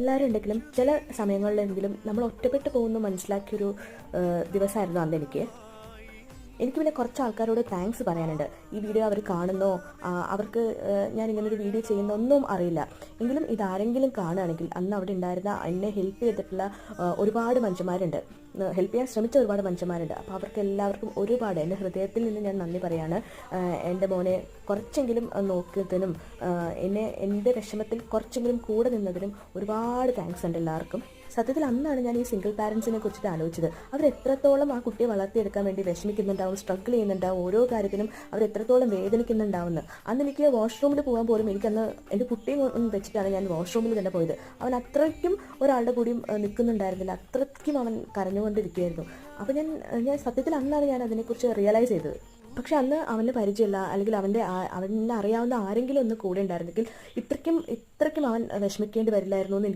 എല്ലാവരും ഉണ്ടെങ്കിലും ചില സമയങ്ങളിലെങ്കിലും നമ്മൾ ഒറ്റപ്പെട്ടു പോകുന്നു മനസ്സിലാക്കിയൊരു ദിവസമായിരുന്നു അന്ന് എനിക്ക് പിന്നെ കുറച്ച് ആൾക്കാരോട് താങ്ക്സ് പറയാനുണ്ട്. ഈ വീഡിയോ അവർ കാണുന്നോ, അവർക്ക് ഞാൻ ഇങ്ങനൊരു വീഡിയോ ചെയ്യുന്നൊന്നും അറിയില്ല. എങ്കിലും ഇതാരെങ്കിലും കാണുകയാണെങ്കിൽ അന്ന് അവിടെ ഉണ്ടായിരുന്ന എന്നെ ഹെൽപ്പ് ചെയ്തിട്ടുള്ള ഒരുപാട് മനുഷ്യന്മാരുണ്ട്, ഹെൽപ്പ് ചെയ്യാൻ ശ്രമിച്ച ഒരുപാട് മനുഷ്യന്മാരുണ്ട്. അപ്പോൾ അവർക്ക് എല്ലാവർക്കും ഒരുപാട് എൻ്റെ ഹൃദയത്തിൽ നിന്ന് ഞാൻ നന്ദി പറയാണ്. എൻ്റെ മോനെ കുറച്ചെങ്കിലും നോക്കിയതിനും എൻ്റെ വിഷമത്തിൽ കുറച്ചെങ്കിലും കൂടെ നിന്നതിനും ഒരുപാട് താങ്ക്സ് ഉണ്ട് എല്ലാവർക്കും. സത്യത്തിൽ അന്നാണ് ഞാൻ ഈ സിംഗിൾ പാരൻസിനെ കുറിച്ചിട്ട് ആലോചിച്ചത്. അവർ എത്രത്തോളം ആ കുട്ടിയെ വളർത്തിയെടുക്കാൻ വേണ്ടി വിഷമിക്കുന്നുണ്ടാവും, സ്ട്രഗിൾ ചെയ്യുന്നുണ്ടാവും, ഓരോ കാര്യത്തിനും അവർ എത്രത്തോളം വേദനിക്കുന്നുണ്ടാവുമെന്ന്. അന്ന് എനിക്ക് വാഷ്റൂമിൽ പോകാൻ പോലും എനിക്കന്ന് എൻ്റെ കുട്ടിയും വെച്ചിട്ടാണ് ഞാൻ വാഷ്റൂമിൽ തന്നെ പോയത്. അവൻ അത്രയ്ക്കും ഒരാളുടെ കൂടിയും നിൽക്കുന്നുണ്ടായിരുന്നില്ല, അത്രയ്ക്കും അവൻ കരഞ്ഞുകൊണ്ടിരിക്കുകയായിരുന്നു. അപ്പോൾ ഞാൻ സത്യത്തിൽ അന്നാണ് ഞാൻ അതിനെക്കുറിച്ച് റിയലൈസ് ചെയ്തത്. പക്ഷെ അന്ന് അവന് പരിചയമില്ല, അല്ലെങ്കിൽ അവനെ അറിയാവുന്ന ആരെങ്കിലും ഒന്ന് കൂടെ ഉണ്ടായിരുന്നെങ്കിൽ ഇത്രയ്ക്കും അവൻ വിഷമിക്കേണ്ടി വരില്ലായിരുന്നു എന്ന്